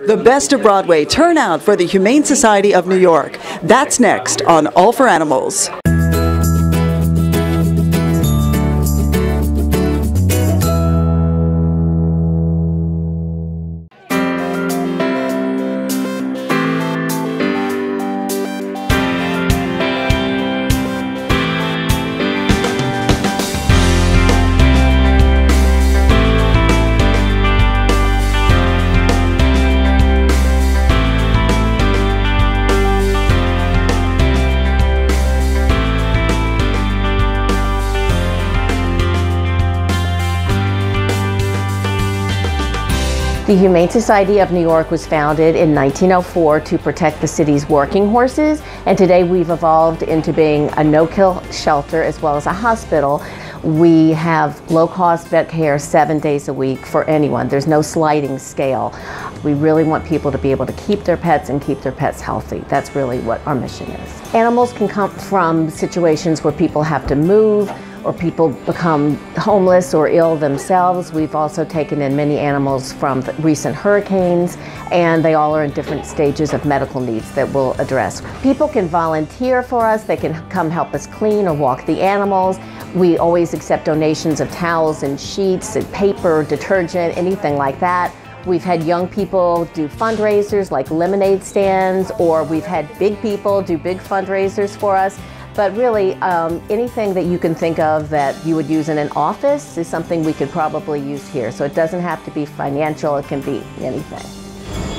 The best of Broadway turn out for the Humane Society of New York. That's next on All for Animals. The Humane Society of New York was founded in 1904 to protect the city's working horses, and today we've evolved into being a no-kill shelter as well as a hospital. We have low-cost vet care 7 days a week for anyone. There's no sliding scale. We really want people to be able to keep their pets and keep their pets healthy. That's really what our mission is. Animals can come from situations where people have to move, or people become homeless or ill themselves. We've also taken in many animals from the recent hurricanes, and they all are in different stages of medical needs that we'll address. People can volunteer for us. They can come help us clean or walk the animals. We always accept donations of towels and sheets and paper, detergent, anything like that. We've had young people do fundraisers like lemonade stands, or we've had big people do big fundraisers for us. But really, anything that you can think of that you would use in an office is something we could probably use here. So it doesn't have to be financial, it can be anything.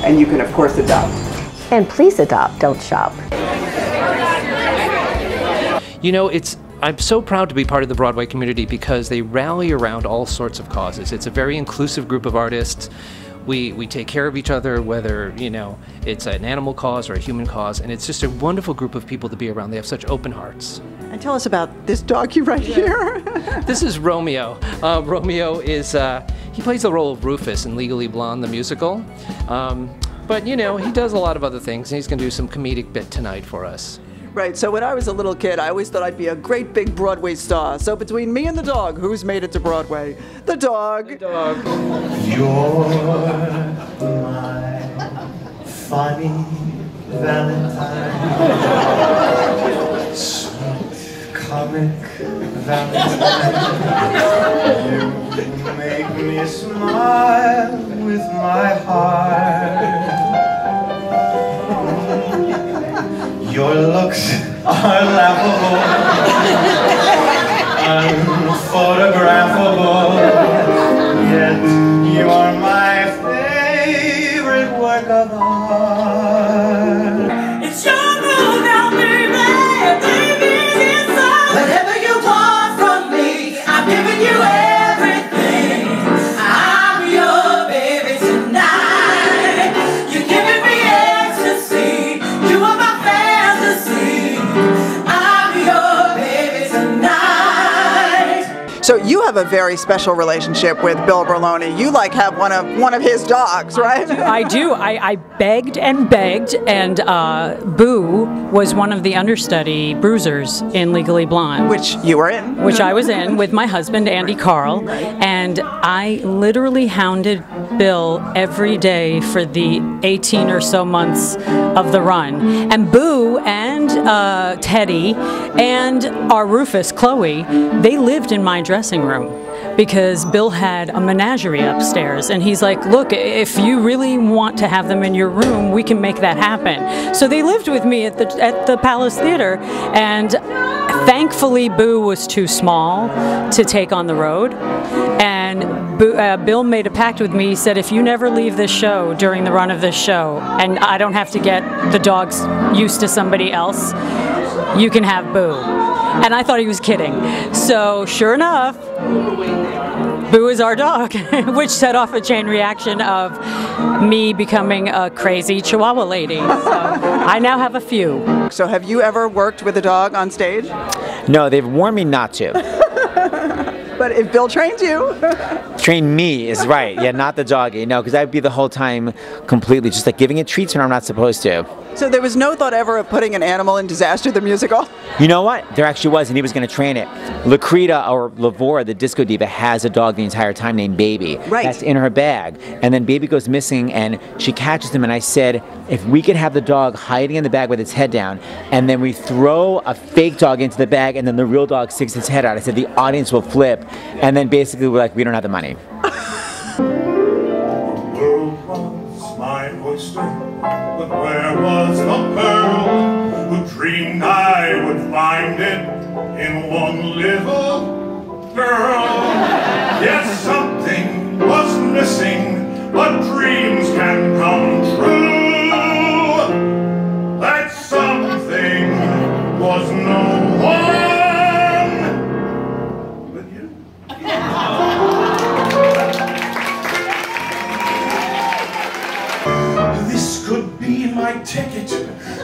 And you can, of course, adopt. And please adopt, don't shop. You know, I'm so proud to be part of the Broadway community because they rally around all sorts of causes. It's a very inclusive group of artists. We take care of each other, whether, you know, it's an animal cause or a human cause, and it's just a wonderful group of people to be around. They have such open hearts. And tell us about this doggy right here. This is Romeo. Romeo is, he plays the role of Rufus in Legally Blonde, the musical. But, you know, he does a lot of other things, and he's going to do some comedic bit tonight for us. Right, so when I was a little kid, I always thought I'd be a great big Broadway star. So between me and the dog, who's made it to Broadway? The dog. The dog. You're my funny Valentine, sweet comic Valentine. You make me smile with my heart. Your looks are laughable, unphotographable, yet you are my favorite work of art. It's your rule now, baby, baby, it's all. Whatever you want from me, I'm giving you everything. I'm your baby tonight. You're giving me ecstasy. You are my So you have a very special relationship with Bill Berloni. You like have one of his dogs, right? I do. I begged and begged, and Boo was one of the understudy bruisers in Legally Blonde. Which you were in. Which I was in with my husband, Andy Carl. And I literally hounded Bill every day for the 18 or so months of the run. And Boo and Teddy and our Rufus, Chloe, they lived in my dressing room because Bill had a menagerie upstairs, and he's like, look, if you really want to have them in your room, we can make that happen. So they lived with me at the Palace Theater, and thankfully Boo was too small to take on the road, and Bill made a pact with me. He said, if you never leave this show during the run of this show, and I don't have to get the dogs used to somebody else, you can have Boo. And I thought he was kidding. So sure enough, Boo is our dog, which set off a chain reaction of me becoming a crazy Chihuahua lady. So I now have a few. So have you ever worked with a dog on stage? No, they've warned me not to. But if Bill trains you. Train me is right. Yeah, not the doggy. No, because I'd be the whole time completely just like giving it treats when I'm not supposed to. So there was no thought ever of putting an animal in Disaster the Musical? You know what? There actually was, and he was going to train it. Lakrita, or Lavora, the disco diva, has a dog the entire time named Baby. Right. That's in her bag. And then Baby goes missing, and she catches him, and I said, if we could have the dog hiding in the bag with its head down, and then we throw a fake dog into the bag, and then the real dog sticks its head out, I said the audience will flip. And then basically we're like, we don't have the money. The world was my oyster, but where was the pearl? Who dreamed I would find it in one little girl? Yes, something was missing, but dreams can come true. That something was no one but you. This could be my ticket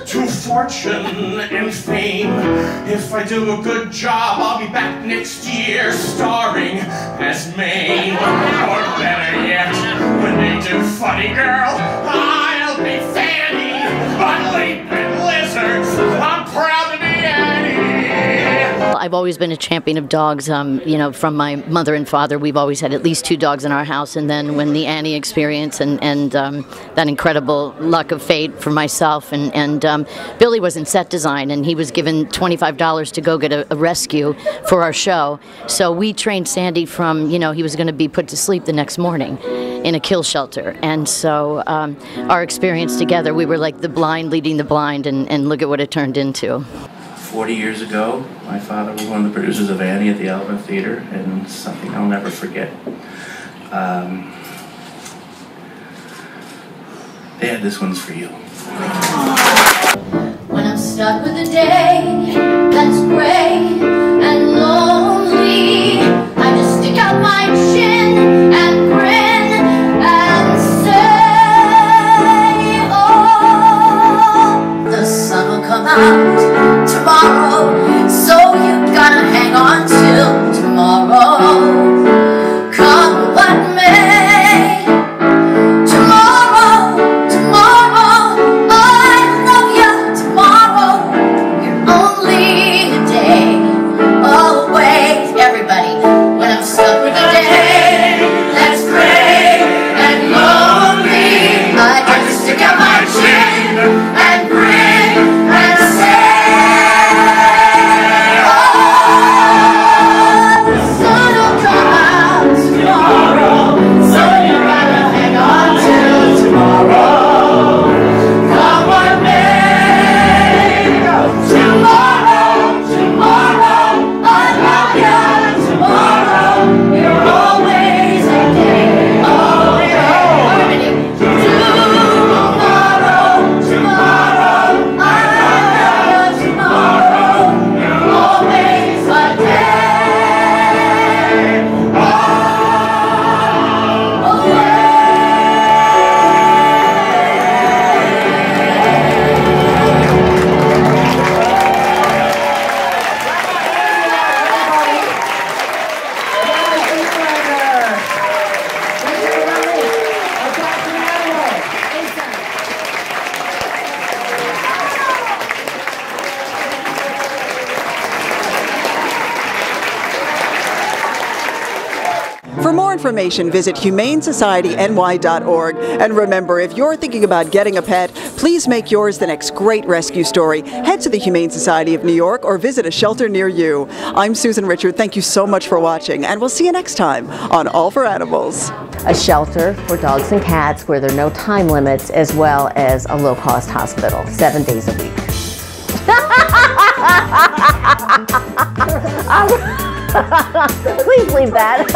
to fortune and fame. If I do a good job, I'll be back next year starring as May. Or better yet, when they do Funny Girl, I'll be Fanny. But leaping lizards, I'm proud to be Annie. I've always been a champion of dogs. You know, from my mother and father, we've always had at least 2 dogs in our house. And then when the Annie experience and that incredible luck of fate for myself, and Billy was in set design, and he was given $25 to go get a rescue for our show. So we trained Sandy from, you know, he was going to be put to sleep the next morning in a kill shelter. And so our experience together, we were like the blind leading the blind, and look at what it turned into. 40 years ago, my father was one of the producers of Annie at the Alvin Theater, and something I'll never forget. Dad, this one's for you. When I'm stuck with a day that's gray and lonely, I just stick out my chin and grin and say, oh, the sun will come out tomorrow, so you gotta hang on till tomorrow. Come what may, tomorrow, I love you. Tomorrow, you're only a day away. Everybody, when I'm stuck with a day that's gray and lonely, I just stick out my chin and grin and say, For more information, visit humanesociety.ny.org. And remember, if you're thinking about getting a pet, please make yours the next great rescue story. Head to the Humane Society of New York or visit a shelter near you. I'm Susan Richard. Thank you so much for watching, and we'll see you next time on All for Animals. A shelter for dogs and cats where there are no time limits, as well as a low-cost hospital, 7 days a week. Please leave that.